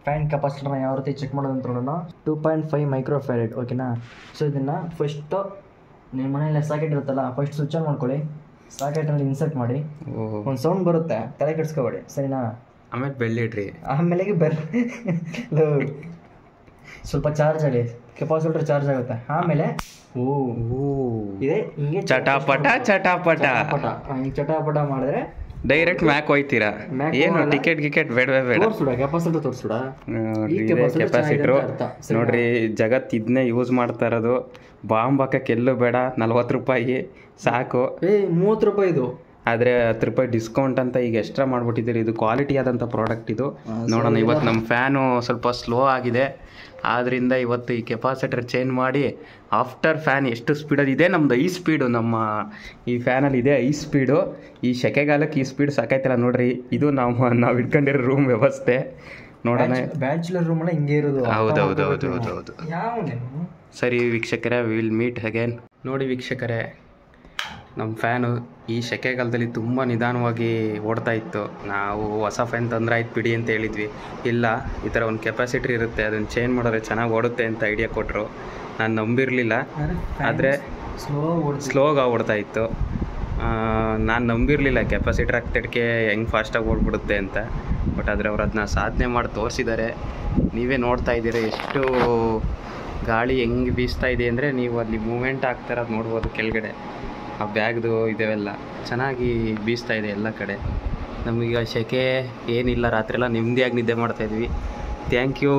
Fan ಕೆಪಾಸಿಟರ್ನ ಯಾವ ರೀತಿ ಚೆಕ್ ಮಾಡೋದು ಅಂತ ನೋಡೋಣ. 2.5 ಮೈಕ್ರೋಫ್ಯಾರಡ್. ಓಕೆನಾ. ಸೊ ಇದನ್ನು ಫಸ್ಟು ನಿಮ್ಮ ಮನೆಯಲ್ಲೇ ಸಾಕೆಟ್ ಇರುತ್ತಲ್ಲ, ಫಸ್ಟ್ ಸ್ವಿಚ್ ಆನ್ ಮಾಡ್ಕೊಳ್ಳಿ. ಸಾಕೆಟಲ್ಲಿ ಇನ್ಸರ್ಟ್ ಮಾಡಿ. ಒಂದು ಸೌಂಡ್ ಬರುತ್ತೆ, ತಲೆ ಕೆಡಿಸ್ಕೋಬೇಡಿ, ಸರಿನಾ? ಆಮೇಲೆ ಬೆಳ್ಳಿಡ್ರಿ, ಆಮೇಲೆ ಸ್ವಲ್ಪ ಚಾರ್ಜ್ ಆಗಿ ಕೆಪಾಸಿಟರ್ ಚಾರ್ಜ್ ಆಗುತ್ತೆ. ಆಮೇಲೆ ಇದೆ ಹಿಂಗೆ ಚಟಾಪಟ ಚಟಾಪಟ ಹಿಂಗೆ ಚಟಾಪಟ ಮಾಡಿದ್ರೆ ಡೈರೆಕ್ಟ್ ಮ್ಯಾಕ್ ಹೋಯ್ತೀರಾ. ಏನು ಟಿಕೆಟ್ ಬೇಡವೇ ಬೇಡ. ಕೆಪಾಸಿಟರ್ ತೋರಿಸ್ಬಿಡ. ಕೆಪಾಸಿಟ್ರು ನೋಡ್ರಿ, ಜಗತ್ತು ಇದನ್ನೇ ಯೂಸ್ ಮಾಡ್ತಾ ಇರೋದು. ಬಾಂಬ್ ಹಾಕಕ್ಕೆ ಎಲ್ಲೂ ಬೇಡ, 40 ರೂಪಾಯಿ ಸಾಕು. 30 ರೂಪಾಯಿ ಇದು. ಆದರೆ 10 ರೂಪಾಯಿ ಡಿಸ್ಕೌಂಟ್ ಅಂತ ಈಗ ಎಕ್ಸ್ಟ್ರಾ ಮಾಡಿಬಿಟ್ಟಿದ್ದೀರಿ. ಇದು ಕ್ವಾಲಿಟಿ ಆದಂಥ ಪ್ರಾಡಕ್ಟ್ ಇದು. ನೋಡೋಣ, ಇವತ್ತು ನಮ್ಮ ಫ್ಯಾನು ಸ್ವಲ್ಪ ಸ್ಲೋ ಆಗಿದೆ, ಆದ್ದರಿಂದ ಇವತ್ತು ಈ ಕೆಪಾಸಿಟರ್ ಚೇಂಜ್ ಮಾಡಿ ಆಫ್ಟರ್ ಫ್ಯಾನ್ ಎಷ್ಟು ಸ್ಪೀಡಲ್ಲಿ ಇದೆ. ನಮ್ಮದು ಈ ಸ್ಪೀಡು, ನಮ್ಮ ಈ ಫ್ಯಾನಲ್ಲಿ ಇದೆ ಈ ಸ್ಪೀಡು. ಈ ಸೆಕೆಗಾಲಕ್ಕೆ ಈ ಸ್ಪೀಡ್ ಸಾಕಾಯ್ತಲ್ಲ ನೋಡ್ರಿ. ಇದು ನಾವು ಇಟ್ಕೊಂಡಿರೋ ರೂಮ್ ವ್ಯವಸ್ಥೆ. ನೋಡೋಣ, ಬ್ಯಾಚುಲರ್ ರೂಮ್ ಎಲ್ಲ ಹಿಂಗೆ ಇರೋದು. ಹೌದು. ಸರಿ ವೀಕ್ಷಕರೇ, ವಿಲ್ ಮೀಟ್ ಅಗೇನ್. ನೋಡಿ ವೀಕ್ಷಕರೇ, ನಮ್ಮ ಫ್ಯಾನು ಈ ಸೆಕೆಗಾಲದಲ್ಲಿ ತುಂಬ ನಿಧಾನವಾಗಿ ಓಡ್ತಾ ಇತ್ತು. ನಾವು ಹೊಸ ಫ್ಯಾನ್ ತಂದ್ರೆ ಆಯ್ತು ಬಿಡಿ ಅಂತ ಹೇಳಿದ್ವಿ. ಇಲ್ಲ, ಈ ಥರ ಒಂದು ಕೆಪಾಸಿಟರ್ ಇರುತ್ತೆ, ಅದನ್ನು ಚೇಂಜ್ ಮಾಡಿದ್ರೆ ಚೆನ್ನಾಗಿ ಓಡುತ್ತೆ ಅಂತ ಐಡಿಯಾ ಕೊಟ್ಟರು. ನಾನು ನಂಬಿರಲಿಲ್ಲ, ಆದರೆ ಸ್ಲೋಗೆ ಓಡ್ತಾ ಇತ್ತು. ನಾನು ನಂಬಿರಲಿಲ್ಲ ಕೆಪಾಸಿಟರ್ ಹಾಕ್ತಿಡ್ಕೆ ಹೆಂಗೆ ಫಾಸ್ಟಾಗಿ ಓಡ್ಬಿಡುತ್ತೆ ಅಂತ. ಬಟ್ ಆದರೆ ಅವ್ರು ಅದನ್ನ ಸಾಧನೆ ಮಾಡಿ ತೋರಿಸಿದ್ದಾರೆ. ನೀವೇ ನೋಡ್ತಾ ಇದ್ದೀರಾ ಎಷ್ಟು ಗಾಳಿ ಹೆಂಗೆ ಬೀಸ್ತಾ ಇದೆ ಅಂದರೆ, ನೀವು ಅಲ್ಲಿ ಮೂಮೆಂಟ್ ಆಗ್ತಾರದು ನೋಡ್ಬೋದು. ಕೆಳಗಡೆ ಆ ಬ್ಯಾಗ್ದು ಇದೆಲ್ಲ ಚೆನ್ನಾಗಿ ಬೀಸ್ತಾ ಇದೆ ಎಲ್ಲ ಕಡೆ. ನಮಗೀಗ ಸೆಕೆ ಏನಿಲ್ಲ, ರಾತ್ರಿ ಎಲ್ಲ ನೆಮ್ಮದಿಯಾಗಿ ನಿದ್ದೆ ಮಾಡ್ತಾಯಿದ್ವಿ. Thank you.